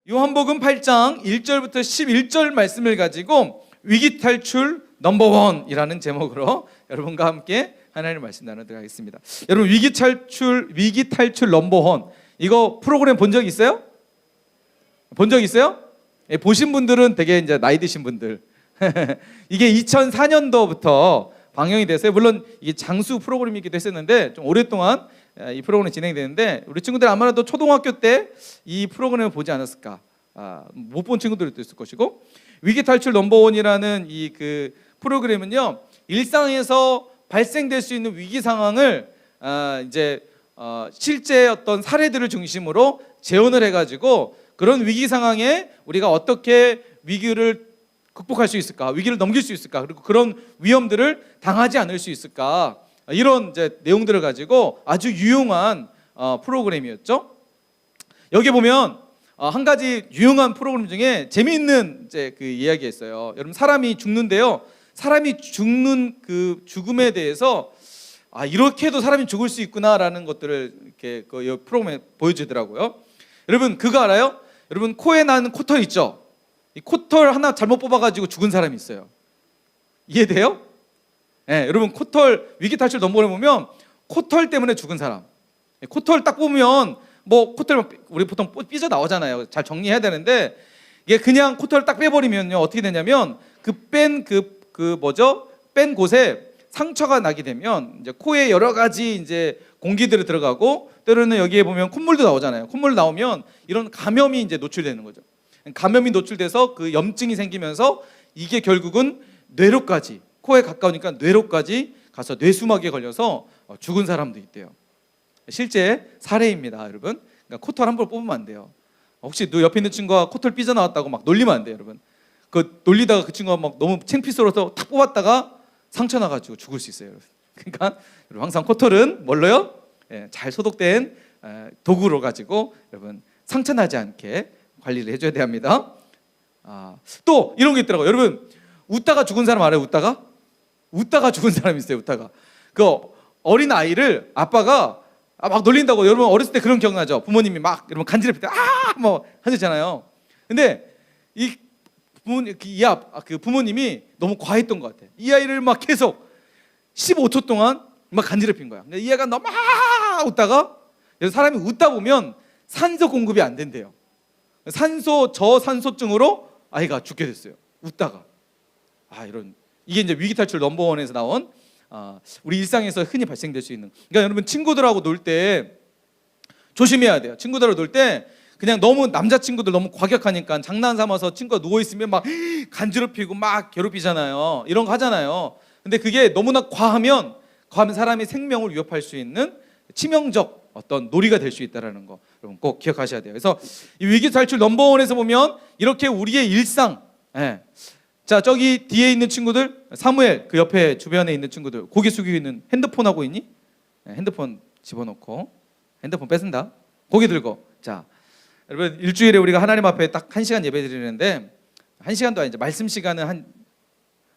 요한복음 8장 1절부터 11절 말씀을 가지고 위기 탈출 넘버원이라는 제목으로 여러분과 함께 하나님의 말씀 나누도록 하겠습니다. 여러분, 위기 탈출 넘버원, 이거 프로그램 본 적 있어요? 본 적 있어요? 예, 보신 분들은 되게 이제 나이 드신 분들. 이게 2004년도부터 방영이 됐어요. 물론 이게 장수 프로그램이기도 했었는데 좀 오랫동안 이 프로그램이 진행되는데, 우리 친구들 아마도 초등학교 때 이 프로그램을 보지 않았을까? 못 본 친구들도 있을 것이고, 위기 탈출 넘버원이라는 이 그 프로그램은요, 일상에서 발생될 수 있는 위기 상황을 실제 어떤 사례들을 중심으로 재현을 해가지고 그런 위기 상황에 우리가 어떻게 위기를 극복할 수 있을까, 위기를 넘길 수 있을까, 그리고 그런 위험들을 당하지 않을 수 있을까, 이런 이제 내용들을 가지고 아주 유용한 프로그램이었죠. 여기 보면 한 가지 유용한 프로그램 중에 재미있는 이제 그 이야기가 있어요. 여러분, 사람이 죽는데요, 사람이 죽는 그 죽음에 대해서 이렇게도 사람이 죽을 수 있구나라는 것들을 이렇게 그 프로그램에 보여주더라고요. 여러분, 그거 알아요? 여러분, 코에 나는 코털 있죠? 이 코털 하나 잘못 뽑아가지고 죽은 사람이 있어요. 이해돼요? 네, 여러분, 코털 위기 탈출 넘버원에 보면 코털 때문에 죽은 사람, 코털 딱 뽑으면 뭐 코털 우리 보통 삐져 나오잖아요. 잘 정리해야 되는데, 이게 그냥 코털을 딱 빼버리면요, 어떻게 되냐면 뺀 곳에 상처가 나게 되면 이제 코에 여러 가지 이제 공기들이 들어가고, 때로는 여기에 보면 콧물도 나오잖아요. 콧물 나오면 이런 감염이 이제 노출되는 거죠. 감염이 노출돼서 그 염증이 생기면서 이게 결국은 뇌로까지, 코에 가까우니까 뇌로까지 가서 뇌수막에 걸려서 죽은 사람도 있대요. 실제 사례입니다, 여러분. 그러니까 코털 함부로 뽑으면 안 돼요. 혹시 너 옆에 있는 친구가 코털 삐져나왔다고 막 놀리면 안 돼요, 여러분. 그 놀리다가 그 친구가 막 너무 창피스러워서 탁 뽑았다가 상처 나가지고 죽을 수 있어요, 여러분. 그러니까 여러분, 항상 코털은 뭘로요? 잘 소독된 도구로 가지고 여러분 상처 나지 않게 관리를 해줘야 됩니다. 또 이런 게 있더라고요. 여러분, 웃다가 죽은 사람 알아요? 웃다가 죽은 사람이 있어요. 웃다가 그 어린 아이를 아빠가 막 놀린다고. 여러분, 어렸을 때 그런 기억나죠? 부모님이 막 여러분 간지럽힐 때 뭐 하셨잖아요. 근데 이 부모님이 너무 과했던 것 같아. 이 아이를 막 계속 15초 동안 막 간지럽힌 거야. 근데 이 애가 너무 웃다가, 사람이 웃다 보면 산소 공급이 안 된대요. 저산소증으로 아이가 죽게 됐어요. 웃다가. 이게 이제 위기 탈출 넘버원에서 나온 우리 일상에서 흔히 발생될 수 있는. 그러니까 여러분, 친구들하고 놀 때 조심해야 돼요. 친구들하고 놀 때 그냥 너무 남자친구들 너무 과격하니까 장난 삼아서 친구가 누워있으면 막 간지럽히고 막 괴롭히잖아요. 이런 거 하잖아요. 근데 그게 너무나 과하면 사람의 생명을 위협할 수 있는 치명적 어떤 놀이가 될 수 있다는 거 여러분 꼭 기억하셔야 돼요. 그래서 이 위기 탈출 넘버원에서 보면 이렇게 우리의 일상, 자, 저기 뒤에 있는 친구들, 사무엘 그 옆에 주변에 있는 친구들, 고개 숙이고 있는, 핸드폰 하고 있니? 핸드폰 집어넣고, 핸드폰 뺏은다. 고개 들고. 자, 여러분, 일주일에 우리가 하나님 앞에 딱 1시간 예배 드리는데, 1시간도 아니죠. 말씀 시간은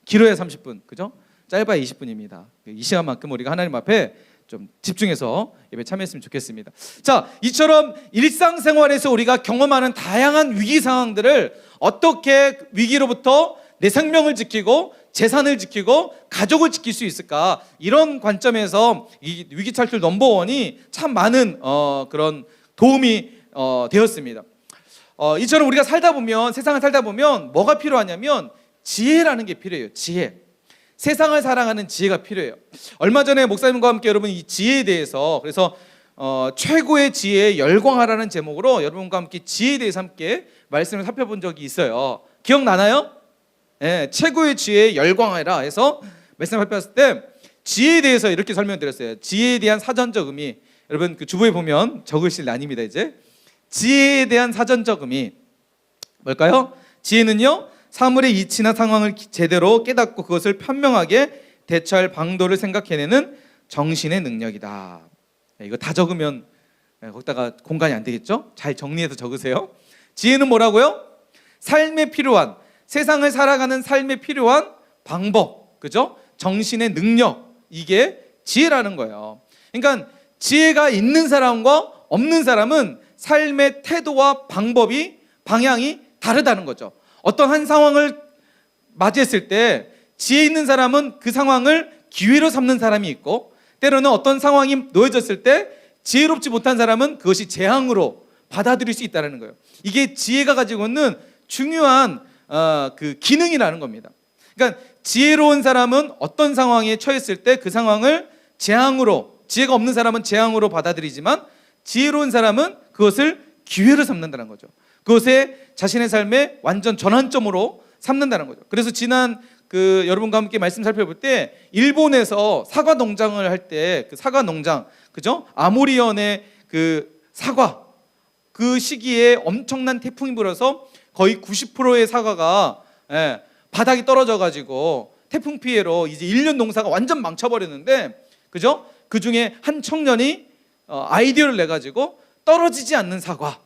길어야 30분, 그죠? 짧아야 20분입니다. 이 시간만큼 우리가 하나님 앞에 좀 집중해서 예배 참여했으면 좋겠습니다. 자, 이처럼 일상생활에서 우리가 경험하는 다양한 위기 상황들을 어떻게 위기로부터 내 생명을 지키고 재산을 지키고 가족을 지킬 수 있을까, 이런 관점에서 이 위기 탈출 넘버원이 참 많은 그런 도움이 되었습니다. 이처럼 우리가 세상을 살다 보면 뭐가 필요하냐면 지혜라는 게 필요해요. 지혜. 세상을 살아가는 지혜가 필요해요. 얼마 전에 목사님과 함께 여러분 이 지혜에 대해서, 그래서 최고의 지혜에 열광하라는 제목으로 여러분과 함께 지혜에 대해서 함께 말씀을 살펴본 적이 있어요. 기억나나요? 최고의 지혜에 열광하라 해서 말씀을 발표했을 때 지혜에 대해서 이렇게 설명드렸어요. 지혜에 대한 사전적 의미, 여러분 그 주보에 보면 적으실 난입니다. 이제 지혜에 대한 사전적 의미 뭘까요? 지혜는요, 사물의 이치나 상황을 제대로 깨닫고 그것을 현명하게 대처할 방도를 생각해내는 정신의 능력이다. 이거 다 적으면 거기다가 공간이 안 되겠죠? 잘 정리해서 적으세요. 지혜는 뭐라고요? 세상을 살아가는 삶에 필요한 방법, 그죠? 정신의 능력, 이게 지혜라는 거예요. 그러니까 지혜가 있는 사람과 없는 사람은 삶의 태도와 방법이 방향이 다르다는 거죠. 어떤 한 상황을 맞이했을 때 지혜 있는 사람은 그 상황을 기회로 삼는 사람이 있고, 때로는 어떤 상황이 놓여졌을 때 지혜롭지 못한 사람은 그것이 재앙으로 받아들일 수 있다는 거예요. 이게 지혜가 가지고 있는 중요한 그 기능이라는 겁니다. 그러니까 지혜로운 사람은 어떤 상황에 처했을 때 그 상황을 재앙으로, 지혜가 없는 사람은 재앙으로 받아들이지만 지혜로운 사람은 그것을 기회로 삼는다는 거죠. 그것에 자신의 삶의 완전 전환점으로 삼는다는 거죠. 그래서 지난 여러분과 함께 말씀 살펴볼 때 일본에서 사과 농장을 할 때 그 사과 농장, 그죠? 아모리현의 그 사과, 그 시기에 엄청난 태풍이 불어서 거의 90%의 사과가 바닥이 떨어져 가지고 태풍 피해로 이제 1년 농사가 완전 망쳐버렸는데, 그죠? 그 중에 한 청년이 아이디어를 내 가지고 떨어지지 않는 사과,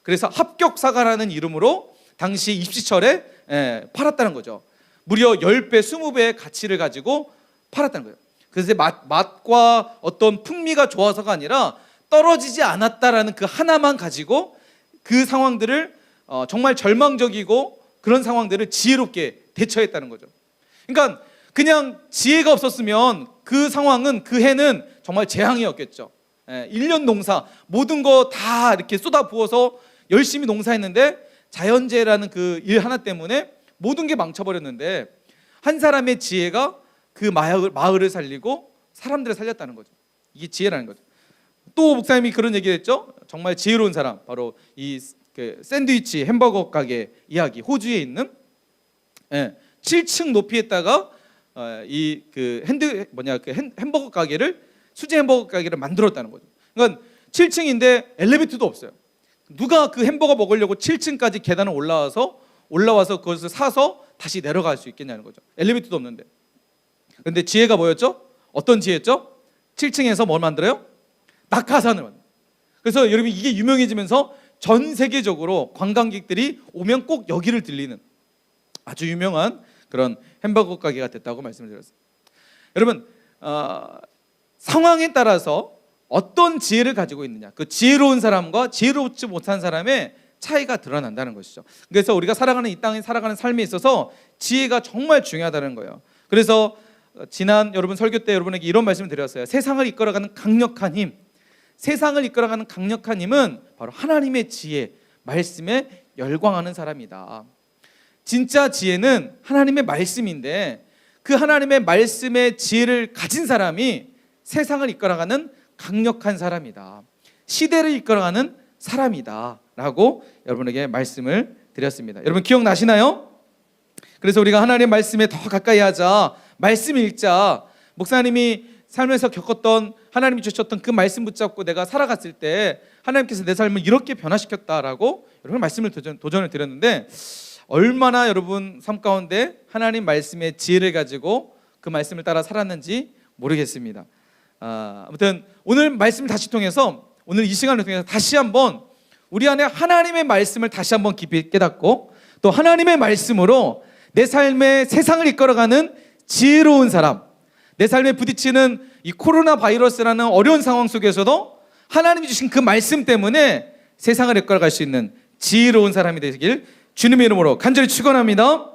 그래서 합격 사과라는 이름으로 당시 입시철에 팔았다는 거죠. 무려 10배, 20배의 가치를 가지고 팔았다는 거예요. 그래서 맛과 어떤 풍미가 좋아서가 아니라 떨어지지 않았다라는 그 하나만 가지고 그 상황들을 정말 절망적이고 그런 상황들을 지혜롭게 대처했다는 거죠. 그러니까 그냥 지혜가 없었으면 그 상황은, 그 해는 정말 재앙이었겠죠. 1년 농사 모든 거 다 이렇게 쏟아 부어서 열심히 농사했는데 자연재해라는 그 일 하나 때문에 모든 게 망쳐버렸는데 한 사람의 지혜가 그 마을을 살리고 사람들을 살렸다는 거죠. 이게 지혜라는 거죠. 또 목사님이 그런 얘기를 했죠. 정말 지혜로운 사람, 바로 이 샌드위치 햄버거 가게 이야기, 호주에 있는 7층 높이에다가 햄버거 가게를, 수제 햄버거 가게를 만들었다는 거죠. 그러니까 7층인데 엘리베이터도 없어요. 누가 그 햄버거 먹으려고 7층까지 계단을 올라와서 그것을 사서 다시 내려갈 수 있겠냐는 거죠. 엘리베이터도 없는데. 그런데 지혜가 뭐였죠? 어떤 지혜였죠? 7층에서 뭘 만들어요? 낙하산을 만들어요. 그래서 여러분 이게 유명해지면서 전 세계적으로 관광객들이 오면 꼭 여기를 들리는 아주 유명한 그런 햄버거 가게가 됐다고 말씀을 드렸어요. 여러분 상황에 따라서 어떤 지혜를 가지고 있느냐, 그 지혜로운 사람과 지혜롭지 못한 사람의 차이가 드러난다는 것이죠. 그래서 우리가 살아가는 이 땅에 살아가는 삶에 있어서 지혜가 정말 중요하다는 거예요. 그래서 지난 여러분 설교 때 여러분에게 이런 말씀을 드렸어요. 세상을 이끌어가는 강력한 힘, 세상을 이끌어가는 강력한 힘은 바로 하나님의 지혜, 말씀에 열광하는 사람이다. 진짜 지혜는 하나님의 말씀인데 그 하나님의 말씀의 지혜를 가진 사람이 세상을 이끌어가는 강력한 사람이다, 시대를 이끌어가는 사람이다 라고 여러분에게 말씀을 드렸습니다. 여러분 기억나시나요? 그래서 우리가 하나님의 말씀에 더 가까이 하자, 말씀 읽자, 목사님이 삶에서 겪었던, 하나님이 주셨던 그 말씀 붙잡고 내가 살아갔을 때 하나님께서 내 삶을 이렇게 변화시켰다라고 여러분 말씀을 도전을 드렸는데, 얼마나 여러분 삶 가운데 하나님 말씀의 지혜를 가지고 그 말씀을 따라 살았는지 모르겠습니다. 아무튼 오늘 말씀을 다시 통해서, 오늘 이 시간을 통해서 다시 한번 우리 안에 하나님의 말씀을 다시 한번 깊이 깨닫고 또 하나님의 말씀으로 내 삶의 세상을 이끌어가는 지혜로운 사람, 내 삶에 부딪히는 이 코로나 바이러스라는 어려운 상황 속에서도 하나님이 주신 그 말씀 때문에 세상을 이끌어갈 수 있는 지혜로운 사람이 되길 주님의 이름으로 간절히 축원합니다.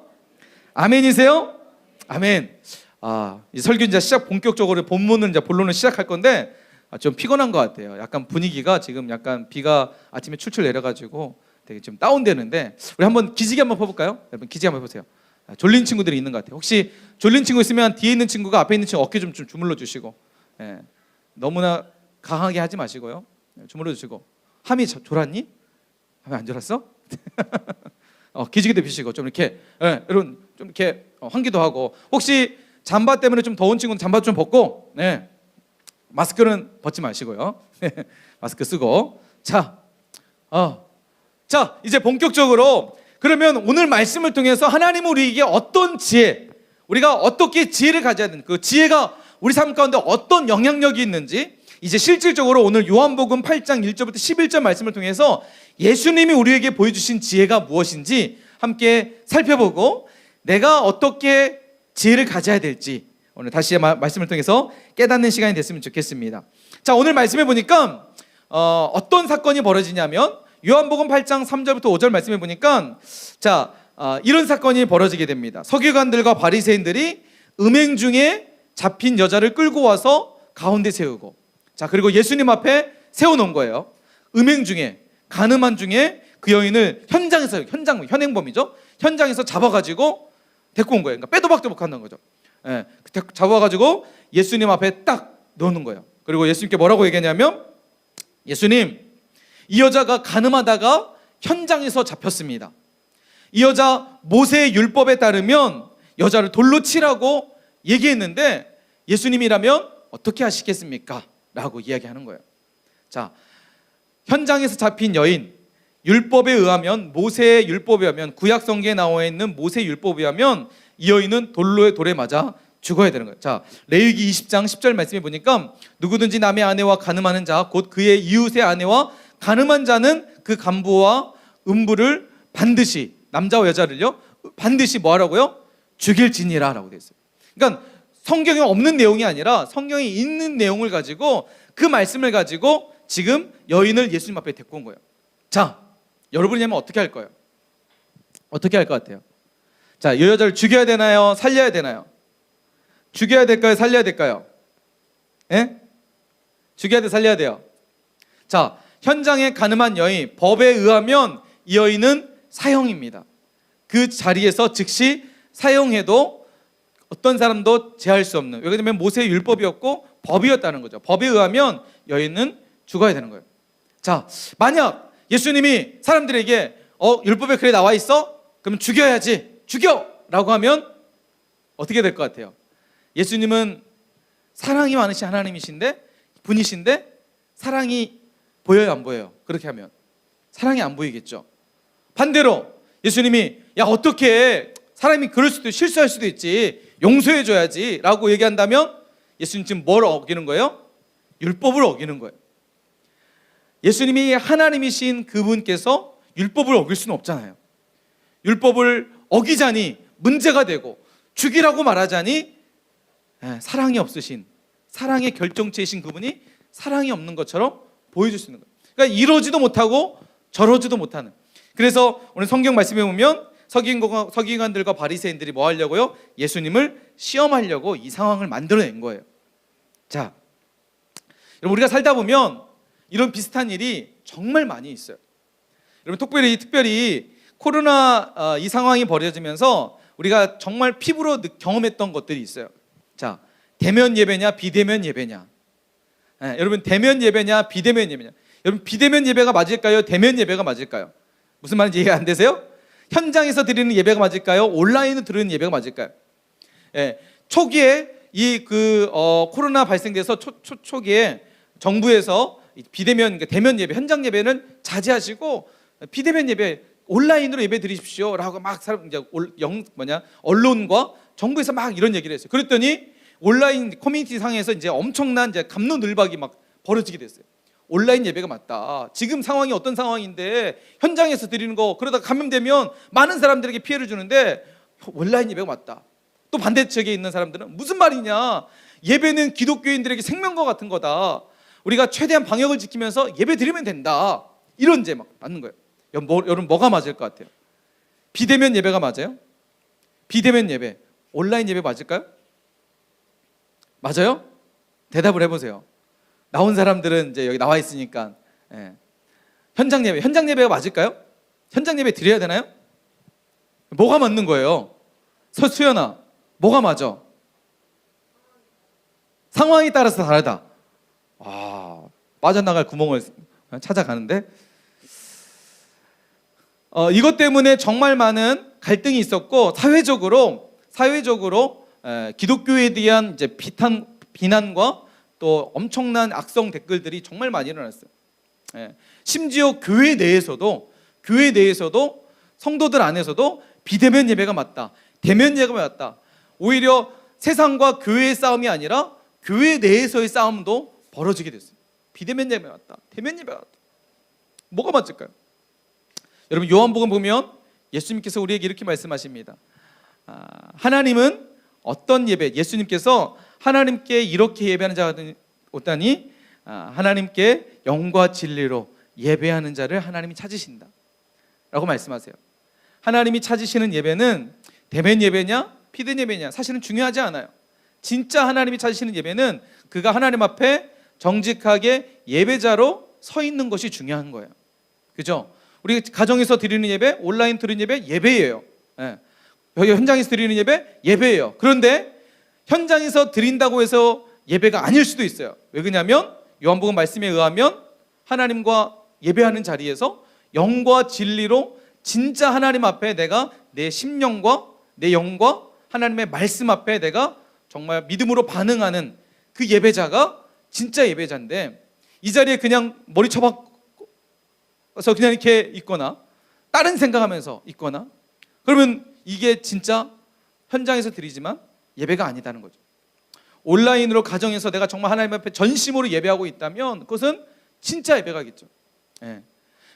아멘이세요? 아멘. 이 설교 이제 본격적으로 본론을 시작할 건데 좀 피곤한 것 같아요. 약간 분위기가 지금 약간 비가 아침에 출출 내려가지고 되게 좀 다운되는데, 우리 한번 기지개 한번 펴볼까요? 여러분 기지개 한번 해보세요. 졸린 친구들이 있는 것 같아요. 혹시 졸린 친구 있으면 뒤에 있는 친구가 앞에 있는 친구 어깨 좀 주물러 주시고, 너무나 강하게 하지 마시고요. 주물러 주시고. 함이 졸았니? 함이 안 졸았어? 기지개도 펴시고 좀 이렇게 여러분 좀 이렇게 환기도 하고, 혹시 잠바 때문에 좀 더운 친구는 잠바 좀 벗고, 마스크는 벗지 마시고요. 마스크 쓰고. 자, 이제 본격적으로, 그러면 오늘 말씀을 통해서 하나님은 우리에게 어떤 지혜, 우리가 어떻게 지혜를 가져야 되는, 그 지혜가 우리 삶 가운데 어떤 영향력이 있는지 이제 실질적으로 오늘 요한복음 8장 1절부터 11절 말씀을 통해서 예수님이 우리에게 보여주신 지혜가 무엇인지 함께 살펴보고 내가 어떻게 지혜를 가져야 될지 오늘 다시 말씀을 통해서 깨닫는 시간이 됐으면 좋겠습니다. 자, 오늘 말씀해 보니까 어떤 사건이 벌어지냐면 요한복음 8장 3절부터 5절 말씀해 보니까 자, 이런 사건이 벌어지게 됩니다. 서기관들과 바리새인들이 음행 중에 잡힌 여자를 끌고 와서 가운데 세우고, 자, 그리고 예수님 앞에 세워놓은 거예요. 음행 중에, 간음한 중에 그 여인을 현행범이죠. 현장에서 잡아가지고 데리고 온 거예요. 그러니까 빼도 박도 못한다는 거죠. 예, 잡아가지고 예수님 앞에 딱 넣는 거예요. 그리고 예수님께 뭐라고 얘기하냐면, 예수님, 이 여자가 간음하다가 현장에서 잡혔습니다. 이 여자 모세의 율법에 따르면 여자를 돌로 치라고 얘기했는데 예수님이라면 어떻게 하시겠습니까? 라고 이야기하는 거예요. 자, 현장에서 잡힌 여인, 율법에 의하면, 모세의 율법에 의하면, 구약 성경에 나와 있는 모세 율법에 의하면 이 여인은 돌에 맞아 죽어야 되는 거예요. 자, 레위기 20장 10절 말씀해 보니까 누구든지 남의 아내와 간음하는 자, 곧 그의 이웃의 아내와 간음한 자는 그 간부와 음부를 반드시, 남자와 여자를요, 반드시 뭐 하라고요? 죽일지니라 라고 되어 있어요. 그러니까 성경에 없는 내용이 아니라 성경에 있는 내용을 가지고, 그 말씀을 가지고 지금 여인을 예수님 앞에 데리고 온 거예요. 자, 여러분이라면 어떻게 할 거예요? 어떻게 할 것 같아요? 자, 이 여자를 죽여야 되나요? 살려야 되나요? 죽여야 될까요? 살려야 될까요? 예? 죽여야 돼, 살려야 돼요? 자, 현장에 간음한 여인, 법에 의하면 이 여인은 사형입니다. 그 자리에서 즉시 사형해도 어떤 사람도 제할 수 없는, 왜냐하면 모세의 율법이었고 법이었다는 거죠. 법에 의하면 여인은 죽어야 되는 거예요. 자, 만약 예수님이 사람들에게 율법에 그래 나와 있어? 그러면 죽여야지, 죽여! 라고 하면 어떻게 될 것 같아요? 예수님은 사랑이 많으신 하나님이신데, 분이신데 사랑이 보여요, 안 보여요? 그렇게 하면 사랑이 안 보이겠죠. 반대로 예수님이 야, 어떻게 사람이 그럴 수도, 실수할 수도 있지, 용서해줘야지 라고 얘기한다면 예수님 지금 뭘 어기는 거예요? 율법을 어기는 거예요. 예수님이 하나님이신 그분께서 율법을 어길 수는 없잖아요. 율법을 어기자니 문제가 되고, 죽이라고 말하자니 사랑이 없으신, 사랑의 결정체이신 그분이 사랑이 없는 것처럼 보여줄 수 있는 거예요. 그러니까 이러지도 못하고 저러지도 못하는. 그래서 오늘 성경 말씀에 보면 서기관들과 바리새인들이 뭐 하려고요? 예수님을 시험하려고 이 상황을 만들어낸 거예요. 자, 여러분, 우리가 살다 보면 이런 비슷한 일이 정말 많이 있어요. 여러분, 특별히 코로나 이 상황이 벌어지면서 우리가 정말 피부로 경험했던 것들이 있어요. 자, 대면 예배냐 비대면 예배냐. 여러분, 대면 예배냐 비대면 예배냐. 여러분, 비대면 예배가 맞을까요? 대면 예배가 맞을까요? 무슨 말인지 이해 안 되세요? 현장에서 드리는 예배가 맞을까요? 온라인으로 드리는 예배가 맞을까요? 초기에 코로나 발생돼서 초기에 정부에서 비대면, 그러니까 대면 예배, 현장 예배는 자제하시고 비대면 예배, 온라인으로 예배 드리십시오라고 막 언론과 정부에서 막 이런 얘기를 했어요. 그랬더니 온라인 커뮤니티 상에서 이제 엄청난 갑론을박이 막 벌어지게 됐어요. 온라인 예배가 맞다. 지금 상황이 어떤 상황인데 현장에서 드리는 거, 그러다 감염되면 많은 사람들에게 피해를 주는데 온라인 예배가 맞다. 또 반대측에 있는 사람들은 무슨 말이냐, 예배는 기독교인들에게 생명과 같은 거다. 우리가 최대한 방역을 지키면서 예배 드리면 된다. 이런 이제 막 맞는 거예요. 여러분, 뭐가 맞을 것 같아요? 비대면 예배가 맞아요? 비대면 예배, 온라인 예배 맞을까요? 맞아요? 대답을 해보세요. 나온 사람들은 이제 여기 나와 있으니까. 현장 예배가 맞을까요? 현장 예배 드려야 되나요? 뭐가 맞는 거예요? 수연아, 뭐가 맞아? 상황에 따라서 다르다. 빠져나갈 구멍을 찾아가는데, 이것 때문에 정말 많은 갈등이 있었고, 사회적으로 기독교에 대한 이제 비난과 또 엄청난 악성 댓글들이 정말 많이 일어났어요. 심지어 교회 내에서도 성도들 안에서도 비대면 예배가 맞다, 대면 예배가 맞다. 오히려 세상과 교회의 싸움이 아니라 교회 내에서의 싸움도 벌어지게 됐어요. 비대면 예배 맞다, 대면 예배 맞다. 뭐가 맞을까요? 여러분, 요한복음 보면 예수님께서 우리에게 이렇게 말씀하십니다. 하나님은 어떤 예배, 예수님께서 하나님께 이렇게 예배하는 자가 없다니 하나님께 영과 진리로 예배하는 자를 하나님이 찾으신다 라고 말씀하세요. 하나님이 찾으시는 예배는 대면 예배냐 피든 예배냐 사실은 중요하지 않아요. 진짜 하나님이 찾으시는 예배는 그가 하나님 앞에 정직하게 예배자로 서 있는 것이 중요한 거예요. 그죠? 우리 가정에서 드리는 예배, 온라인 드리는 예배, 예배예요. 예. 여기 현장에서 드리는 예배, 예배예요. 그런데 현장에서 드린다고 해서 예배가 아닐 수도 있어요. 왜 그러냐면 요한복음 말씀에 의하면 하나님과 예배하는 자리에서 영과 진리로 진짜 하나님 앞에 내가 내 심령과 내 영과 하나님의 말씀 앞에 내가 정말 믿음으로 반응하는 그 예배자가 진짜 예배자인데, 이 자리에 그냥 머리 쳐박어서 그냥 이렇게 있거나 다른 생각하면서 있거나, 그러면 이게 진짜 현장에서 드리지만 예배가 아니다는 거죠. 온라인으로 가정에서 내가 정말 하나님 앞에 전심으로 예배하고 있다면 그것은 진짜 예배가겠죠. 예.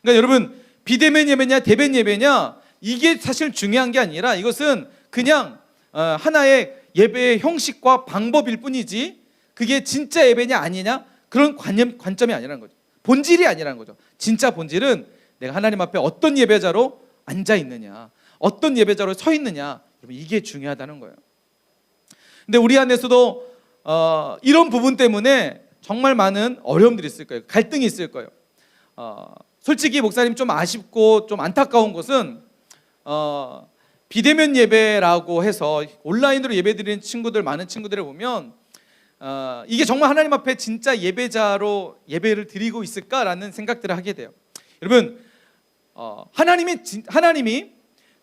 그러니까 여러분, 비대면 예배냐 대면 예배냐 이게 사실 중요한 게 아니라 이것은 그냥 하나의 예배의 형식과 방법일 뿐이지 그게 진짜 예배냐 아니냐 그런 관점이 아니라는 거죠. 본질이 아니라는 거죠. 진짜 본질은 내가 하나님 앞에 어떤 예배자로 앉아 있느냐, 어떤 예배자로 서 있느냐, 이게 중요하다는 거예요. 근데 우리 안에서도 이런 부분 때문에 정말 많은 어려움들이 있을 거예요. 갈등이 있을 거예요. 솔직히 목사님 좀 아쉽고 좀 안타까운 것은 비대면 예배라고 해서 온라인으로 예배드리는 친구들, 많은 친구들을 보면 이게 정말 하나님 앞에 진짜 예배자로 예배를 드리고 있을까라는 생각들을 하게 돼요. 여러분, 하나님이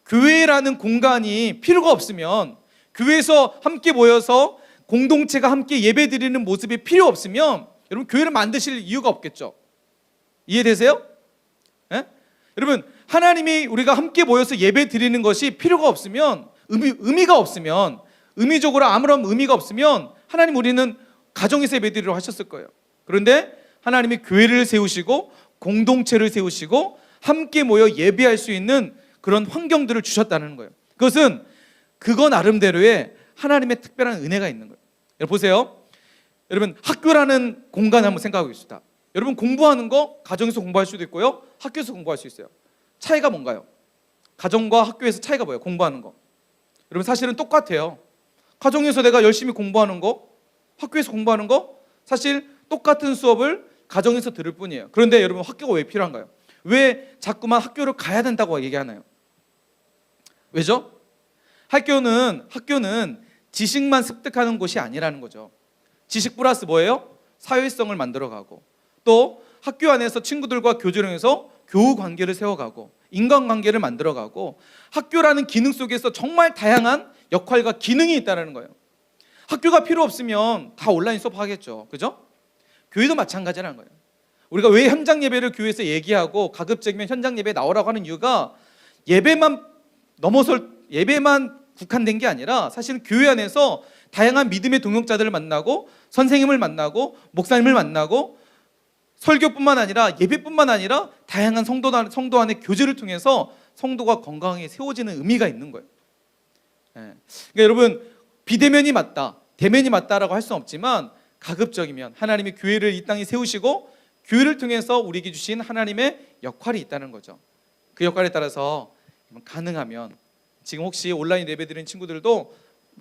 교회라는 공간이 필요가 없으면, 교회에서 함께 모여서 공동체가 함께 예배드리는 모습이 필요 없으면 여러분 교회를 만드실 이유가 없겠죠. 이해되세요? 예? 여러분, 하나님이 우리가 함께 모여서 예배 드리는 것이 필요가 없으면, 의미가 없으면, 의미적으로 아무런 의미가 없으면 하나님 우리는 가정에서 예배 드리려 하셨을 거예요. 그런데 하나님이 교회를 세우시고 공동체를 세우시고 함께 모여 예배할 수 있는 그런 환경들을 주셨다는 거예요. 그건 나름대로의 하나님의 특별한 은혜가 있는 거예요. 여러분 보세요. 여러분, 학교라는 공간을 한번 생각하고 있습니다. 여러분, 공부하는 거 가정에서 공부할 수도 있고요, 학교에서 공부할 수 있어요. 차이가 뭔가요? 가정과 학교에서 차이가 뭐예요? 공부하는 거. 여러분, 사실은 똑같아요. 가정에서 내가 열심히 공부하는 거, 학교에서 공부하는 거, 사실 똑같은 수업을 가정에서 들을 뿐이에요. 그런데 여러분, 학교가 왜 필요한가요? 왜 자꾸만 학교를 가야 된다고 얘기하나요? 왜죠? 학교는 지식만 습득하는 곳이 아니라는 거죠. 지식 플러스 뭐예요? 사회성을 만들어가고, 또 학교 안에서 친구들과 교제를 해서 교우 관계를 세워가고 인간관계를 만들어가고, 학교라는 기능 속에서 정말 다양한 역할과 기능이 있다는 거예요. 학교가 필요 없으면 다 온라인 수업 하겠죠. 그죠? 교회도 마찬가지라는 거예요. 우리가 왜 현장 예배를 교회에서 얘기하고 가급적이면 현장 예배에 나오라고 하는 이유가 예배만 국한된 게 아니라 사실은 교회 안에서 다양한 믿음의 동역자들을 만나고 선생님을 만나고 목사님을 만나고 설교뿐만 아니라 예배뿐만 아니라 다양한 성도 안의 교제를 통해서 성도가 건강하게 세워지는 의미가 있는 거예요. 그러니까 여러분, 비대면이 맞다, 대면이 맞다라고 할 수는 없지만 가급적이면 하나님이 교회를 이 땅에 세우시고 교회를 통해서 우리에게 주신 하나님의 역할이 있다는 거죠. 그 역할에 따라서 가능하면, 지금 혹시 온라인 예배드리는 친구들도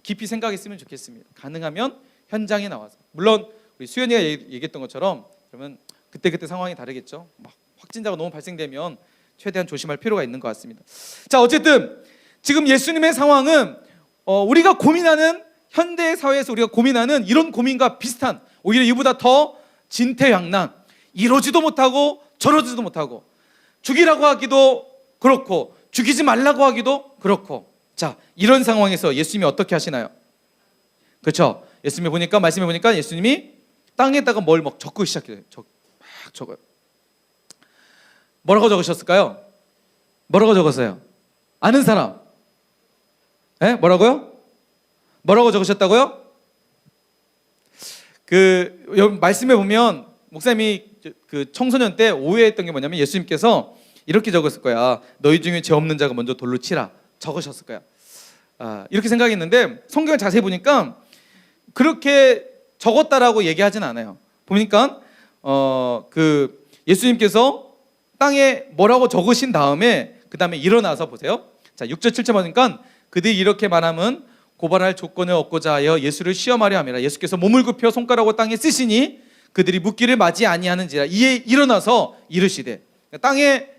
깊이 생각했으면 좋겠습니다. 가능하면 현장에 나와서, 물론 우리 수연이가 얘기했던 것처럼 그러면 그때 상황이 다르겠죠. 막 확진자가 너무 발생되면 최대한 조심할 필요가 있는 것 같습니다. 자, 어쨌든 지금 예수님의 상황은 우리가 고민하는, 현대 사회에서 우리가 고민하는 이런 고민과 비슷한, 오히려 이보다 더 진퇴양난, 이러지도 못하고 저러지도 못하고, 죽이라고 하기도 그렇고 죽이지 말라고 하기도 그렇고, 자, 이런 상황에서 예수님이 어떻게 하시나요? 그렇죠? 예수님이 보니까, 말씀해 보니까 예수님이 땅에다가 뭘 막 적고 시작해요. 막 적어요. 뭐라고 적으셨을까요? 뭐라고 적었어요? 아는 사람? 네? 뭐라고요? 뭐라고 적으셨다고요? 여기 말씀해 보면 목사님이 그 청소년 때 오해했던 게 뭐냐면, 예수님께서 이렇게 적었을 거야. 너희 중에 죄 없는 자가 먼저 돌로 치라, 적으셨을 거야. 이렇게 생각했는데 성경을 자세히 보니까 그렇게 적었다라고 얘기하진 않아요. 보니까 예수님께서 땅에 뭐라고 적으신 다음에 그 다음에 일어나서 보세요. 자, 6절 7절 보니까 그들이 이렇게 말하면 고발할 조건을 얻고자 하여 예수를 시험하려 함이라. 예수께서 몸을 굽혀 손가락으로 땅에 쓰시니 그들이 묻기를 맞이 아니하는지라. 이에 일어나서 이르시되. 땅에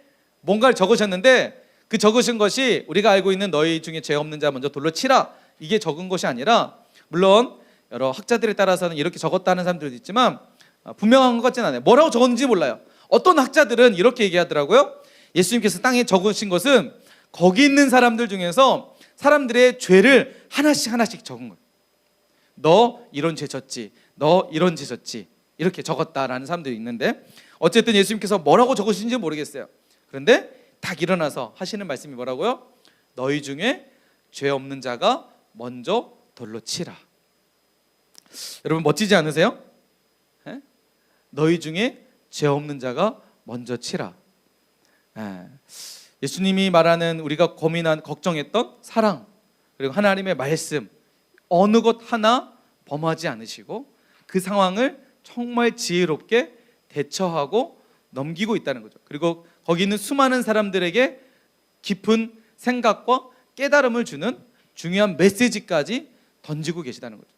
뭔가를 적으셨는데 그 적으신 것이 우리가 알고 있는 너희 중에 죄 없는 자 먼저 돌로 치라, 이게 적은 것이 아니라, 물론 여러 학자들에 따라서는 이렇게 적었다는 사람들도 있지만 분명한 것 같지는 않아요. 뭐라고 적었는지 몰라요. 어떤 학자들은 이렇게 얘기하더라고요. 예수님께서 땅에 적으신 것은 거기 있는 사람들 중에서 사람들의 죄를 하나씩 적은 거예요. 너 이런 죄 졌지, 너 이런 죄 졌지, 이렇게 적었다라는 사람들이 있는데, 어쨌든 예수님께서 뭐라고 적으신지 모르겠어요. 그런데 딱 일어나서 하시는 말씀이 뭐라고요? 너희 중에 죄 없는 자가 먼저 돌로 치라. 여러분 멋지지 않으세요? 에? 너희 중에 죄 없는 자가 먼저 치라. 예수님이 말하는 우리가 고민한, 걱정했던 사랑, 그리고 하나님의 말씀, 어느 것 하나 범하지 않으시고 그 상황을 정말 지혜롭게 대처하고 넘기고 있다는 거죠. 그리고 거기 있는 수많은 사람들에게 깊은 생각과 깨달음을 주는 중요한 메시지까지 던지고 계시다는 거죠.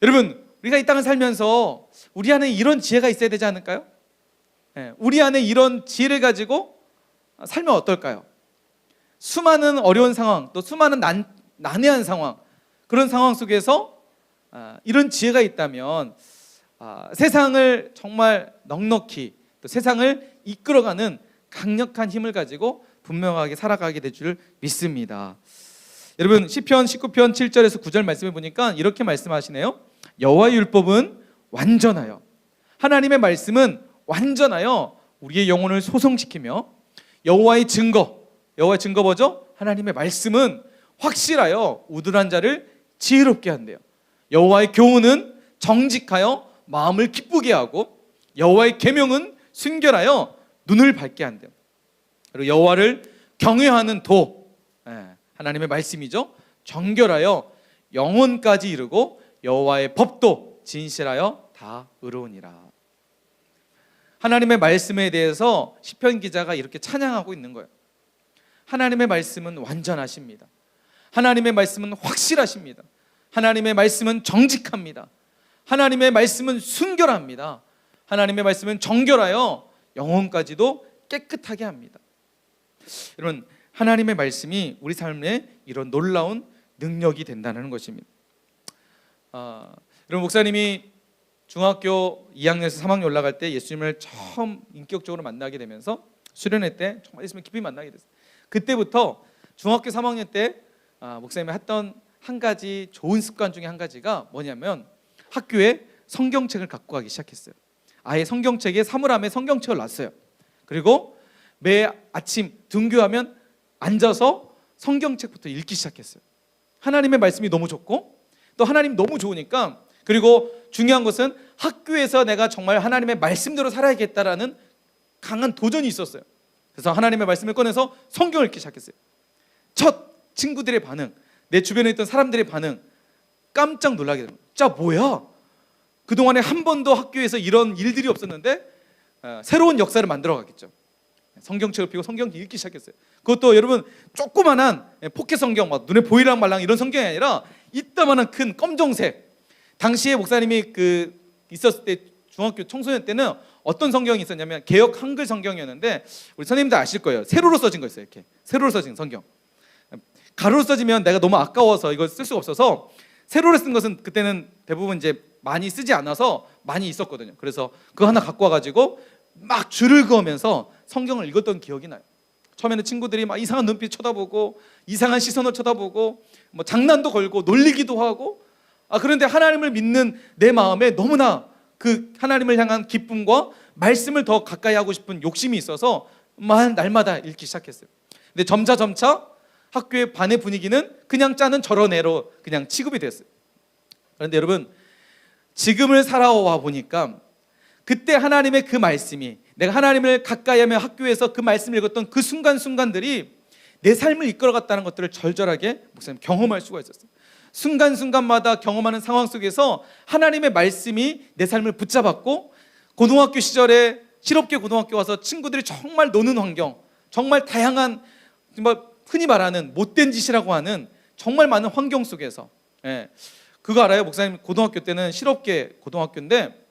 여러분, 우리가 이 땅을 살면서 우리 안에 이런 지혜가 있어야 되지 않을까요? 우리 안에 이런 지혜를 가지고 살면 어떨까요? 수많은 어려운 상황, 또 수많은 난해한 상황, 그런 상황 속에서 이런 지혜가 있다면 세상을 정말 넉넉히, 또 세상을 이끌어가는 강력한 힘을 가지고 분명하게 살아가게 될 줄 믿습니다. 여러분, 시편 19편 7절에서 9절 말씀을 보니까 이렇게 말씀하시네요. 여호와의 율법은 완전하여, 하나님의 말씀은 완전하여 우리의 영혼을 소성시키며, 여호와의 증거 뭐죠? 하나님의 말씀은 확실하여 우둔한 자를 지혜롭게 한대요. 여호와의 교훈은 정직하여 마음을 기쁘게 하고, 여호와의 계명은 순결하여 눈을 밝게 한대요. 그리고 여호와를 경외하는 도, 하나님의 말씀이죠, 정결하여 영혼까지 이르고 여호와의 법도 진실하여 다 의로우니라. 하나님의 말씀에 대해서 시편 기자가 이렇게 찬양하고 있는 거예요. 하나님의 말씀은 완전하십니다. 하나님의 말씀은 확실하십니다. 하나님의 말씀은 정직합니다. 하나님의 말씀은 순결합니다. 하나님의 말씀은 정결하여 영혼까지도 깨끗하게 합니다. 여러분, 하나님의 말씀이 우리 삶에 이런 놀라운 능력이 된다는 것입니다. 여러분, 목사님이 중학교 2학년에서 3학년 올라갈 때 예수님을 처음 인격적으로 만나게 되면서 수련회 때 정말 예수님을 깊이 만나게 됐어요. 그때부터 중학교 3학년 때 목사님이 했던 한 가지 좋은 습관 중에 한 가지가 뭐냐면, 학교에 성경책을 갖고 가기 시작했어요. 아예 성경책에 사물함에 성경책을 놨어요. 그리고 매 아침 등교하면 앉아서 성경책부터 읽기 시작했어요. 하나님의 말씀이 너무 좋고, 또 하나님 너무 좋으니까, 그리고 중요한 것은 학교에서 내가 정말 하나님의 말씀대로 살아야겠다라는 강한 도전이 있었어요. 그래서 하나님의 말씀을 꺼내서 성경을 읽기 시작했어요. 첫 친구들의 반응, 내 주변에 있던 사람들의 반응, 깜짝 놀라게 됩니다. 진짜 뭐야? 그동안에 한 번도 학교에서 이런 일들이 없었는데 새로운 역사를 만들어 가겠죠. 성경책을 펴고 성경 읽기 시작했어요. 그것도 여러분 조그만한 포켓 성경, 막 눈에 보이랑 말랑 이런 성경이 아니라 이따만한 큰 검정색. 당시에 목사님이 있었을 때 중학교 청소년 때는 어떤 성경이 있었냐면 개역 한글 성경이었는데, 우리 선생님들 아실 거예요. 세로로 써진 거 있어요. 이렇게 세로로 써진 성경. 가로로 써지면 내가 너무 아까워서 이걸 쓸 수가 없어서 세로로 쓴 것은 그때는 대부분 이제 많이 쓰지 않아서 많이 있었거든요. 그래서 그거 하나 갖고 와가지고 막 줄을 그으면서 성경을 읽었던 기억이 나요. 처음에는 친구들이 막 이상한 눈빛 쳐다보고 이상한 시선을 쳐다보고 뭐 장난도 걸고 놀리기도 하고, 그런데 하나님을 믿는 내 마음에 너무나 그 하나님을 향한 기쁨과 말씀을 더 가까이 하고 싶은 욕심이 있어서 날마다 읽기 시작했어요. 근데 점차 학교의 반의 분위기는 그냥 짜는 저런 애로 그냥 취급이 됐어요. 그런데 여러분, 지금을 살아와 보니까 그때 하나님의 그 말씀이, 내가 하나님을 가까이 하며 학교에서 그 말씀을 읽었던 그 순간순간들이 내 삶을 이끌어갔다는 것들을 절절하게 목사님 경험할 수가 있었어요. 순간순간마다 경험하는 상황 속에서 하나님의 말씀이 내 삶을 붙잡았고, 고등학교 시절에 실업계 고등학교 와서 친구들이 정말 노는 환경, 정말 다양한 흔히 말하는 못된 짓이라고 하는 정말 많은 환경 속에서, 그거 알아요? 목사님 고등학교 때는 실업계 고등학교인데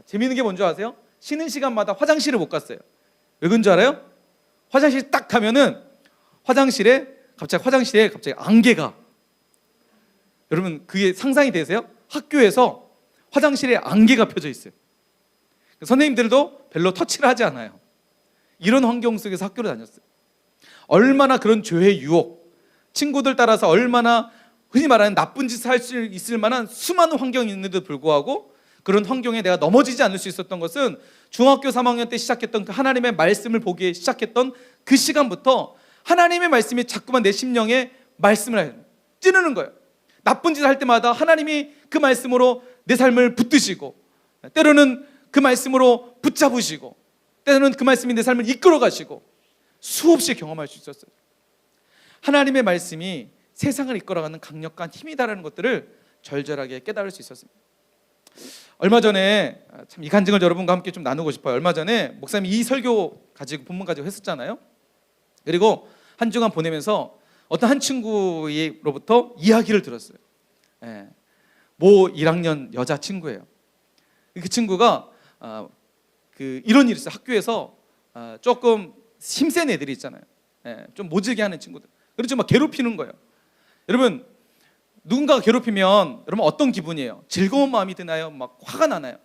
재미있는 게 뭔지 아세요? 쉬는 시간마다 화장실을 못 갔어요. 왜 그런 줄 알아요? 화장실 딱 가면은 화장실에 갑자기 안개가, 여러분 그게 상상이 되세요? 학교에서 화장실에 안개가 펴져 있어요. 선생님들도 별로 터치를 하지 않아요. 이런 환경 속에서 학교를 다녔어요. 얼마나 그런 죄의 유혹, 친구들 따라서 얼마나 흔히 말하는 나쁜 짓을 할 수 있을 만한 수많은 환경이 있는데도 불구하고 그런 환경에 내가 넘어지지 않을 수 있었던 것은 중학교 3학년 때 시작했던 그 하나님의 말씀을 보기 시작했던 그 시간부터 하나님의 말씀이 자꾸만 내 심령에 말씀을 찌르는 거예요. 나쁜 짓을 할 때마다 하나님이 그 말씀으로 내 삶을 붙드시고, 때로는 그 말씀으로 붙잡으시고, 때로는 그 말씀이 내 삶을 이끌어 가시고, 수없이 경험할 수 있었어요. 하나님의 말씀이 세상을 이끌어가는 강력한 힘이다라는 것들을 절절하게 깨달을 수 있었습니다. 얼마 전에 참 이 간증을 여러분과 함께 좀 나누고 싶어요. 얼마 전에 목사님이 이 설교 가지고 본문 가지고 했었잖아요. 그리고 한 주간 보내면서 어떤 한 친구로부터 이야기를 들었어요. 모 1학년 여자 친구예요. 그 친구가 이런 일이 있어요. 학교에서 조금 힘센 애들이 있잖아요. 좀 모질게 하는 친구들. 그래서 막 괴롭히는 거예요. 여러분, 누군가가 괴롭히면 여러분 어떤 기분이에요? 즐거운 마음이 드나요? 막 화가 나나요?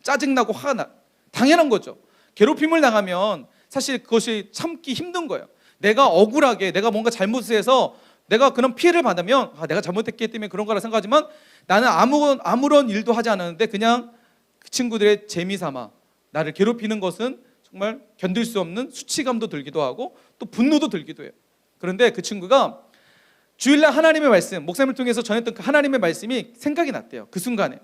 짜증나고 화가 나. 당연한 거죠. 괴롭힘을 당하면 사실 그것이 참기 힘든 거예요. 내가 억울하게 내가 뭔가 잘못을 해서 내가 그런 피해를 받으면 내가 잘못했기 때문에 그런 거라 생각하지만 나는 아무런 일도 하지 않았는데 그냥 그 친구들의 재미삼아 나를 괴롭히는 것은 정말 견딜 수 없는 수치감도 들기도 하고 또 분노도 들기도 해요. 그런데 그 친구가 주일날 하나님의 말씀, 목사님을 통해서 전했던 그 하나님의 말씀이 생각이 났대요. 그 순간에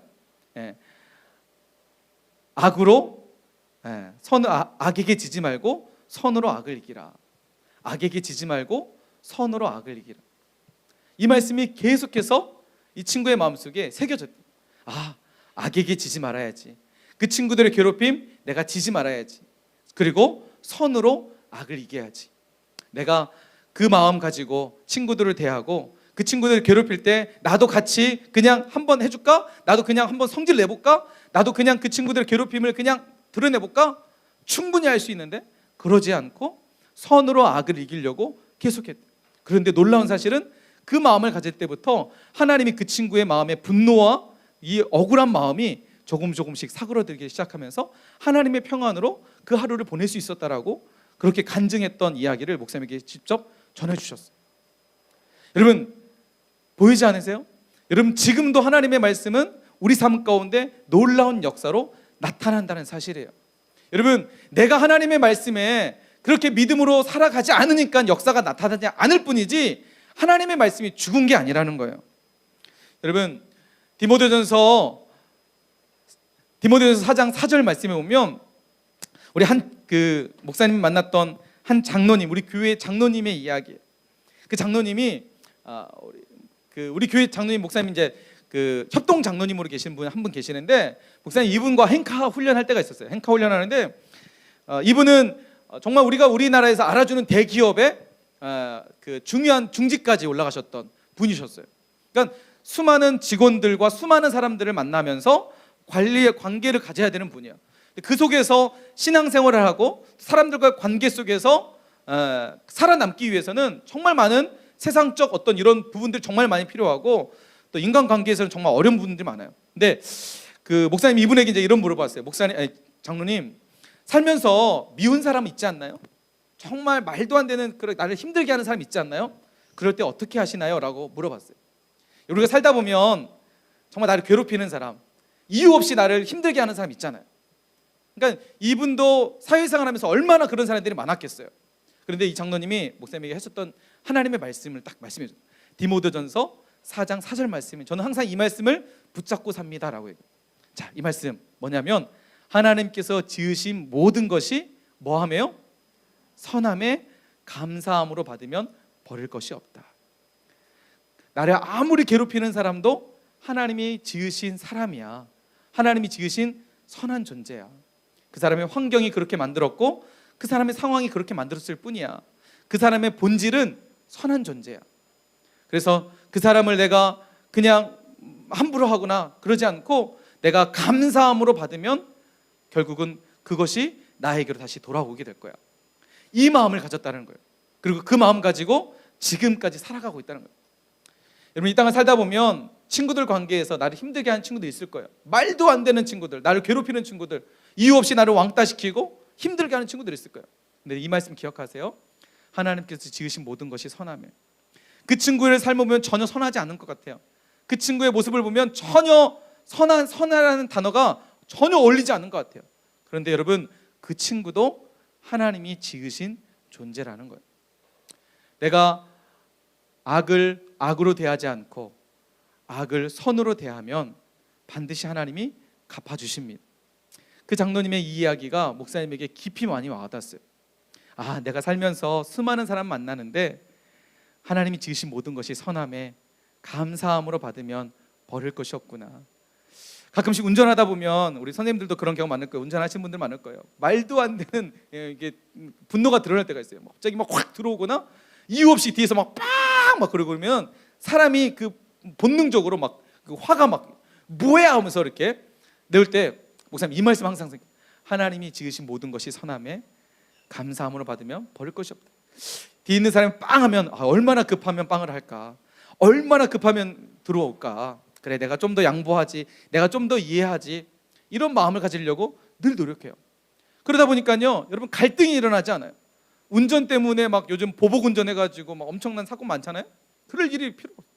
악에게 지지 말고 선으로 악을 이기라. 악에게 지지 말고 선으로 악을 이기라. 이 말씀이 계속해서 이 친구의 마음속에 새겨졌대요. 악에게 지지 말아야지. 그 친구들의 괴롭힘 내가 지지 말아야지. 그리고 선으로 악을 이겨야지. 내가 그 마음 가지고 친구들을 대하고 그 친구들을 괴롭힐 때 나도 같이 그냥 한번 해줄까? 나도 그냥 한번 성질 내볼까? 나도 그냥 그 친구들의 괴롭힘을 그냥 드러내볼까? 충분히 할 수 있는데 그러지 않고 선으로 악을 이기려고 계속했대요. 그런데 놀라운 사실은 그 마음을 가질 때부터 하나님이 그 친구의 마음에 분노와 이 억울한 마음이 조금씩 사그러들기 시작하면서 하나님의 평안으로 그 하루를 보낼 수 있었다라고 그렇게 간증했던 이야기를 목사님에게 직접 전해주셨어요. 여러분 보이지 않으세요? 여러분 지금도 하나님의 말씀은 우리 삶 가운데 놀라운 역사로 나타난다는 사실이에요. 여러분 내가 하나님의 말씀에 그렇게 믿음으로 살아가지 않으니까 역사가 나타나지 않을 뿐이지 하나님의 말씀이 죽은 게 아니라는 거예요. 여러분 디모데전서 4장 4절 말씀에 보면 우리 그 목사님이 만났던 한 장로님, 우리 교회 장로님의 이야기예요. 그 장로님이 우리 교회 장로님 목사님 이제 그 협동 장로님으로 계신 분 한 분 계시는데 목사님 이분과 행카 훈련할 때가 있었어요. 행카 훈련하는데 이분은 정말 우리나라에서 알아주는 대기업의 그 중요한 중직까지 올라가셨던 분이셨어요. 그러니까 수많은 직원들과 수많은 사람들을 만나면서 관계를 가져야 되는 분이에요. 그 속에서 신앙생활을 하고 사람들과의 관계 속에서 살아남기 위해서는 정말 많은 세상적 어떤 이런 부분들이 정말 많이 필요하고 또 인간관계에서는 정말 어려운 부분들이 많아요. 근데 그 목사님 이분에게 이제 이런 물어봤어요. 장로님 살면서 미운 사람 있지 않나요? 정말 말도 안 되는 나를 힘들게 하는 사람 있지 않나요? 그럴 때 어떻게 하시나요? 라고 물어봤어요. 우리가 살다 보면 정말 나를 괴롭히는 사람, 이유 없이 나를 힘들게 하는 사람 있잖아요. 그러니까 이분도 사회생활 하면서 얼마나 그런 사람들이 많았겠어요. 그런데 이 장로님이 목사님에게 하셨던 하나님의 말씀을 딱 말씀해 줬어요. 디모데전서 4장 4절 말씀이 저는 항상 이 말씀을 붙잡고 삽니다라고 해요. 자, 이 말씀 뭐냐면 하나님께서 지으신 모든 것이 뭐하며요? 선함에 감사함으로 받으면 버릴 것이 없다. 나를 아무리 괴롭히는 사람도 하나님이 지으신 사람이야. 하나님이 지으신 선한 존재야. 그 사람의 환경이 그렇게 만들었고 그 사람의 상황이 그렇게 만들었을 뿐이야. 그 사람의 본질은 선한 존재야. 그래서 그 사람을 내가 그냥 함부로 하거나 그러지 않고 내가 감사함으로 받으면 결국은 그것이 나에게로 다시 돌아오게 될 거야. 이 마음을 가졌다는 거예요. 그리고 그 마음 가지고 지금까지 살아가고 있다는 거예요. 여러분, 이 땅을 살다 보면 친구들 관계에서 나를 힘들게 하는 친구도 있을 거예요. 말도 안 되는 친구들, 나를 괴롭히는 친구들, 이유 없이 나를 왕따시키고 힘들게 하는 친구들이 있을 거예요. 근데 이 말씀 기억하세요. 하나님께서 지으신 모든 것이 선하며 그 친구의 삶을 보면 전혀 선하지 않은 것 같아요. 그 친구의 모습을 보면 전혀 선하라는 단어가 전혀 어울리지 않은 것 같아요. 그런데 여러분, 그 친구도 하나님이 지으신 존재라는 거예요. 내가 악을 악으로 대하지 않고 악을 선으로 대하면 반드시 하나님이 갚아주십니다. 그 장로님의 이 이야기가 목사님에게 깊이 많이 와닿았어요. 아, 내가 살면서 수많은 사람 만나는데 하나님이 지으신 모든 것이 선함에 감사함으로 받으면 버릴 것이 없구나. 가끔씩 운전하다 보면 우리 선생님들도 그런 경우 많을 거예요. 운전하시는 분들 많을 거예요. 말도 안 되는 이게 분노가 드러날 때가 있어요. 갑자기 막 확 들어오거나 이유 없이 뒤에서 막 그러고 그러면 사람이 그 본능적으로 막 그 화가 막 뭐야 하면서 이렇게 내올 때 목사님 이 말씀 항상 하나님이 지으신 모든 것이 선함에 감사함으로 받으면 버릴 것이 없다. 뒤에 있는 사람이 빵 하면 얼마나 급하면 빵을 할까, 얼마나 급하면 들어올까, 그래 내가 좀 더 양보하지, 내가 좀 더 이해하지, 이런 마음을 가지려고 늘 노력해요. 그러다 보니까요 여러분, 갈등이 일어나지 않아요. 운전 때문에 막 요즘 보복 운전해가지고 막 엄청난 사건 많잖아요. 그럴 일이 필요 없어요.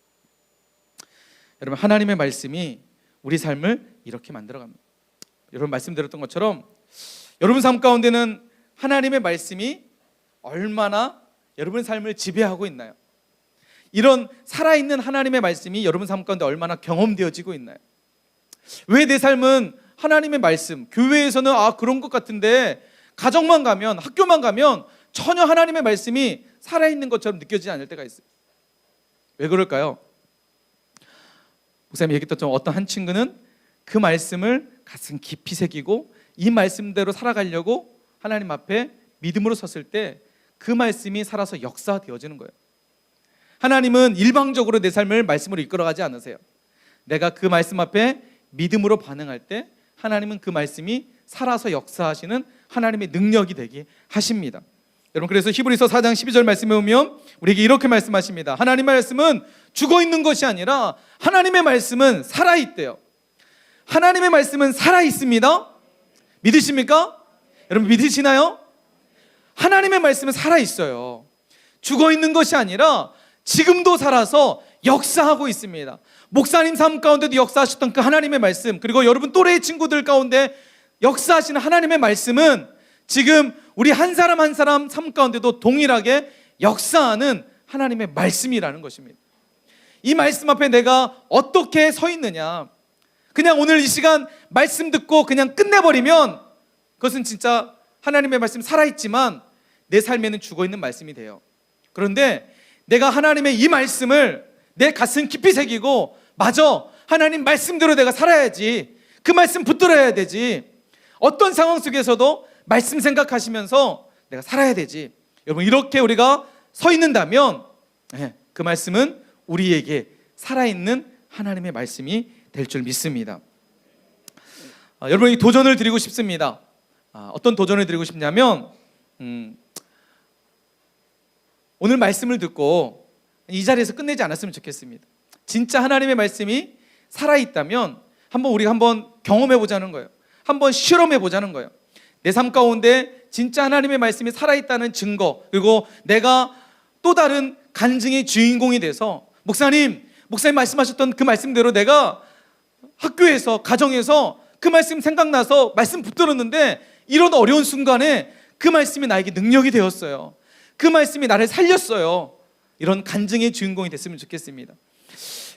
여러분, 하나님의 말씀이 우리 삶을 이렇게 만들어갑니다. 여러분 말씀드렸던 것처럼 여러분 삶 가운데는 하나님의 말씀이 얼마나 여러분의 삶을 지배하고 있나요? 이런 살아있는 하나님의 말씀이 여러분 삶 가운데 얼마나 경험되어지고 있나요? 왜 내 삶은 하나님의 말씀, 교회에서는 그런 것 같은데 가정만 가면, 학교만 가면 전혀 하나님의 말씀이 살아있는 것처럼 느껴지지 않을 때가 있어요. 왜 그럴까요? 목사님이 얘기했던 어떤 한 친구는 그 말씀을 가슴 깊이 새기고 이 말씀대로 살아가려고 하나님 앞에 믿음으로 섰을 때 그 말씀이 살아서 역사되어지는 거예요. 하나님은 일방적으로 내 삶을 말씀으로 이끌어가지 않으세요. 내가 그 말씀 앞에 믿음으로 반응할 때 하나님은 그 말씀이 살아서 역사하시는 하나님의 능력이 되게 하십니다. 여러분, 그래서 히브리서 4장 12절 말씀에 보면 우리에게 이렇게 말씀하십니다. 하나님의 말씀은 죽어있는 것이 아니라 하나님의 말씀은 살아있대요. 하나님의 말씀은 살아있습니다. 믿으십니까? 여러분 믿으시나요? 하나님의 말씀은 살아있어요. 죽어있는 것이 아니라 지금도 살아서 역사하고 있습니다. 목사님 삶 가운데도 역사하셨던 그 하나님의 말씀, 그리고 여러분 또래의 친구들 가운데 역사하시는 하나님의 말씀은 지금 우리 한 사람 한 사람 삶 가운데도 동일하게 역사하는 하나님의 말씀이라는 것입니다. 이 말씀 앞에 내가 어떻게 서 있느냐, 그냥 오늘 이 시간 말씀 듣고 그냥 끝내버리면 그것은 진짜 하나님의 말씀 살아있지만 내 삶에는 죽어있는 말씀이 돼요. 그런데 내가 하나님의 이 말씀을 내 가슴 깊이 새기고, 맞아, 하나님 말씀대로 내가 살아야지, 그 말씀 붙들어야 되지, 어떤 상황 속에서도 말씀 생각하시면서 내가 살아야 되지, 여러분 이렇게 우리가 서 있는다면 그 말씀은 우리에게 살아있는 하나님의 말씀이 될 줄 믿습니다. 여러분에게 도전을 드리고 싶습니다. 어떤 도전을 드리고 싶냐면 오늘 말씀을 듣고 이 자리에서 끝내지 않았으면 좋겠습니다. 진짜 하나님의 말씀이 살아있다면 우리가 한번 경험해보자는 거예요. 한번 실험해보자는 거예요. 내 삶 가운데 진짜 하나님의 말씀이 살아있다는 증거, 그리고 내가 또 다른 간증의 주인공이 돼서 목사님 말씀하셨던 그 말씀대로 내가 학교에서, 가정에서 그 말씀 생각나서 말씀 붙들었는데 이런 어려운 순간에 그 말씀이 나에게 능력이 되었어요. 그 말씀이 나를 살렸어요. 이런 간증의 주인공이 됐으면 좋겠습니다.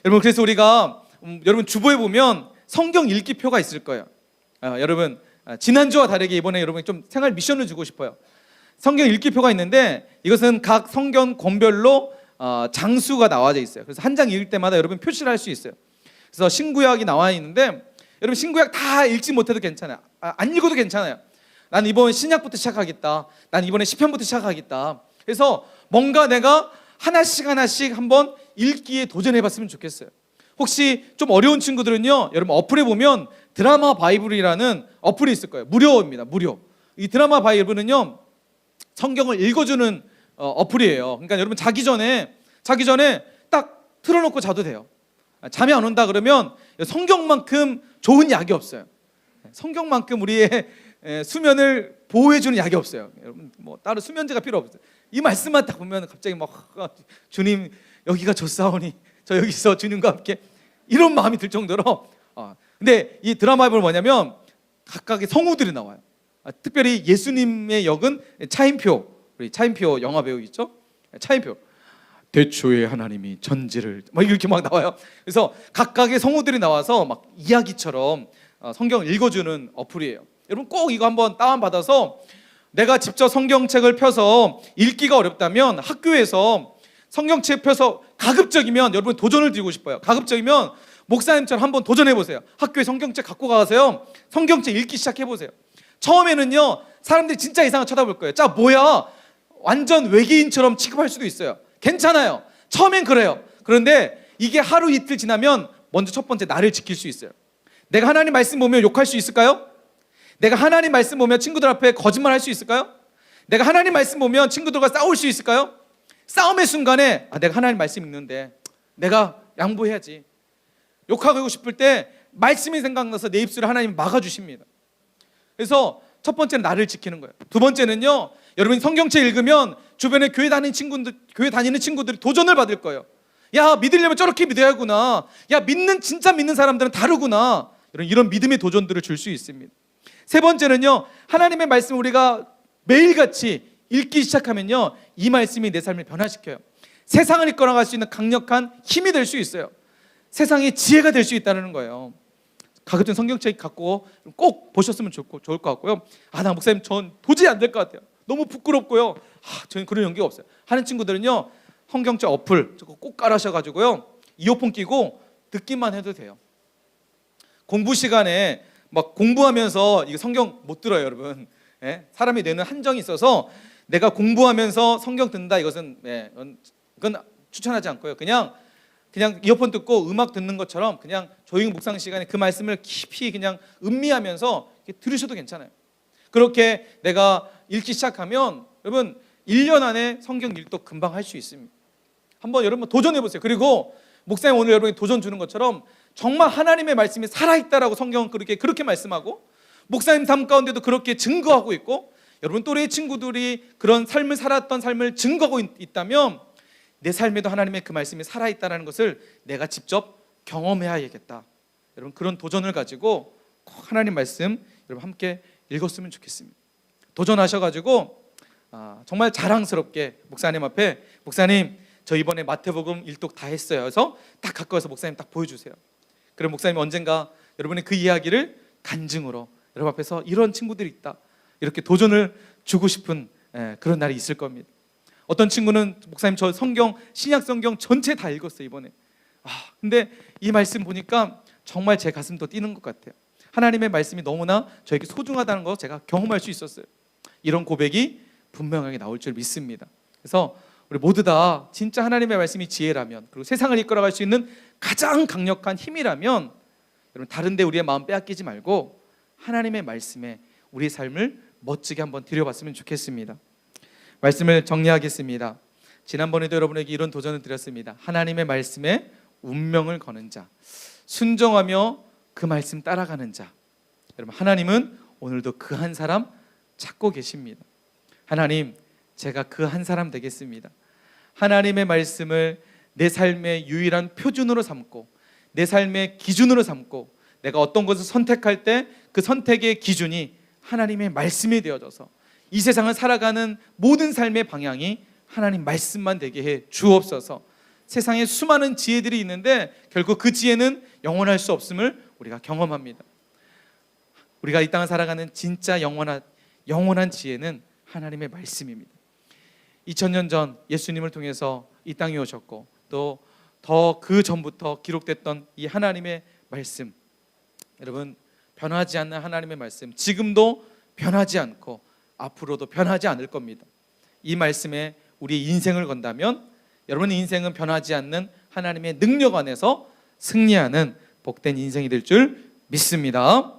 여러분, 그래서 우리가 여러분 주보에 보면 성경 읽기표가 있을 거예요. 여러분 지난주와 다르게 이번에 여러분 좀 생활 미션을 주고 싶어요. 성경 읽기표가 있는데 이것은 각 성경 권별로 장수가 나와져 있어요. 그래서 한 장 읽을 때마다 여러분 표시를 할 수 있어요. 그래서 신구약이 나와 있는데 여러분 신구약 다 읽지 못해도 괜찮아요. 안 읽어도 괜찮아요. 난 이번 신약부터 시작하겠다. 난 이번에 시편부터 시작하겠다. 그래서 뭔가 내가 하나씩 한번 읽기에 도전해봤으면 좋겠어요. 혹시 좀 어려운 친구들은요, 여러분 어플에 보면 드라마 바이블이라는 어플이 있을 거예요. 무료입니다. 무료. 이 드라마 바이블은요, 성경을 읽어주는 어플이에요. 그러니까 여러분 자기 전에 딱 틀어놓고 자도 돼요. 잠이 안 온다 그러면 성경만큼 좋은 약이 없어요. 성경만큼 우리의 수면을 보호해주는 약이 없어요. 여러분 뭐 따로 수면제가 필요 없어요. 이 말씀만 딱 보면 갑자기 막 주님 여기가 좋사오니 저 여기서 주님과 함께 이런 마음이 들 정도로. 근데 이 드라마 바이블 뭐냐면 각각의 성우들이 나와요. 특별히 예수님의 역은 차인표, 우리 차인표 영화 배우 있죠? 차인표. 대초에 하나님이 전지를 막 이렇게 막 나와요. 그래서 각각의 성우들이 나와서 막 이야기처럼 성경을 읽어주는 어플이에요. 여러분 꼭 이거 한번 다운받아서, 내가 직접 성경책을 펴서 읽기가 어렵다면 학교에서 성경책 펴서 가급적이면 여러분 도전을 드리고 싶어요. 가급적이면 목사님처럼 한번 도전해보세요. 학교에 성경책 갖고 가세요. 성경책 읽기 시작해보세요. 처음에는요 사람들이 진짜 이상하게 쳐다볼 거예요. 자 뭐야, 완전 외계인처럼 취급할 수도 있어요. 괜찮아요. 처음엔 그래요. 그런데 이게 하루 이틀 지나면 먼저 첫 번째 나를 지킬 수 있어요. 내가 하나님 말씀 보면 욕할 수 있을까요? 내가 하나님 말씀 보면 친구들 앞에 거짓말할 수 있을까요? 내가 하나님 말씀 보면 친구들과 싸울 수 있을까요? 싸움의 순간에 내가 하나님 말씀 읽는데 내가 양보해야지. 욕하고 싶을 때 말씀이 생각나서 내 입술을 하나님 막아주십니다. 그래서 첫 번째는 나를 지키는 거예요. 두 번째는요, 여러분이 성경책 읽으면 주변에 교회 다니는 친구들이 도전을 받을 거예요. 야, 믿으려면 저렇게 믿어야 하구나. 야, 진짜 믿는 사람들은 다르구나. 이런 믿음의 도전들을 줄 수 있습니다. 세 번째는요, 하나님의 말씀 우리가 매일같이 읽기 시작하면요, 이 말씀이 내 삶을 변화시켜요. 세상을 이끌어갈 수 있는 강력한 힘이 될 수 있어요. 세상의 지혜가 될 수 있다는 거예요. 가급적 성경책 갖고 꼭 보셨으면 좋을 것 같고요. 나 목사님 전 도저히 안 될 것 같아요. 너무 부끄럽고요. 저는 그런 용기가 없어요. 하는 친구들은요, 성경책 어플 저거 꼭 깔아셔가지고요, 이어폰 끼고 듣기만 해도 돼요. 공부 시간에 막 공부하면서 이거 성경 못 들어요, 여러분. 사람이 뇌는 한정이 있어서 내가 공부하면서 성경 듣는다, 이것은 그건 추천하지 않고요. 그냥 이어폰 듣고 음악 듣는 것처럼 그냥 조용 묵상 시간에 그 말씀을 깊이 그냥 음미하면서 들으셔도 괜찮아요. 그렇게 내가 읽기 시작하면 여러분 1년 안에 성경 읽도 금방 할 수 있습니다. 한번 여러분 도전해 보세요. 그리고 목사님 오늘 여러분이 도전 주는 것처럼 정말 하나님의 말씀이 살아있다라고 성경은 그렇게 말씀하고, 목사님 삶 가운데도 그렇게 증거하고 있고, 여러분 또래의 친구들이 그런 삶을 살았던 삶을 증거하고 있다면 내 삶에도 하나님의 그 말씀이 살아있다는 것을 내가 직접 경험해야겠다. 여러분 그런 도전을 가지고 꼭 하나님 말씀 여러분 함께 읽었으면 좋겠습니다. 도전하셔가지고 정말 자랑스럽게 목사님 앞에, 목사님 저 이번에 마태복음 일독 다 했어요. 그래서 딱 갖고 와서 목사님 딱 보여주세요. 그럼 목사님 언젠가 여러분의 그 이야기를 간증으로 여러분 앞에서 이런 친구들이 있다, 이렇게 도전을 주고 싶은 그런 날이 있을 겁니다. 어떤 친구는 목사님 저 신약 성경 전체 다 읽었어요 이번에. 근데 이 말씀 보니까 정말 제 가슴도 뛰는 것 같아요. 하나님의 말씀이 너무나 저에게 소중하다는 거 제가 경험할 수 있었어요. 이런 고백이 분명하게 나올 줄 믿습니다. 그래서 우리 모두 다 진짜 하나님의 말씀이 지혜라면, 그리고 세상을 이끌어갈 수 있는 가장 강력한 힘이라면, 여러분 다른 데 우리의 마음 빼앗기지 말고 하나님의 말씀에 우리의 삶을 멋지게 한번 드려봤으면 좋겠습니다. 말씀을 정리하겠습니다. 지난번에도 여러분에게 이런 도전을 드렸습니다. 하나님의 말씀에 운명을 거는 자, 순종하며 그 말씀 따라가는 자. 여러분 하나님은 오늘도 그 한 사람 찾고 계십니다. 하나님, 제가 그 한 사람 되겠습니다. 하나님의 말씀을 내 삶의 유일한 표준으로 삼고, 내 삶의 기준으로 삼고, 내가 어떤 것을 선택할 때 그 선택의 기준이 하나님의 말씀이 되어져서 이 세상을 살아가는 모든 삶의 방향이 하나님 말씀만 되게 해 주옵소서. 세상에 수많은 지혜들이 있는데 결국 그 지혜는 영원할 수 없음을 우리가 경험합니다. 우리가 이 땅을 살아가는 진짜 영원한 지혜는 하나님의 말씀입니다. 2000년 전 예수님을 통해서 이 땅에 오셨고, 또 더 그 전부터 기록됐던 이 하나님의 말씀, 여러분 변하지 않는 하나님의 말씀, 지금도 변하지 않고 앞으로도 변하지 않을 겁니다. 이 말씀에 우리의 인생을 건다면 여러분의 인생은 변하지 않는 하나님의 능력 안에서 승리하는 복된 인생이 될 줄 믿습니다.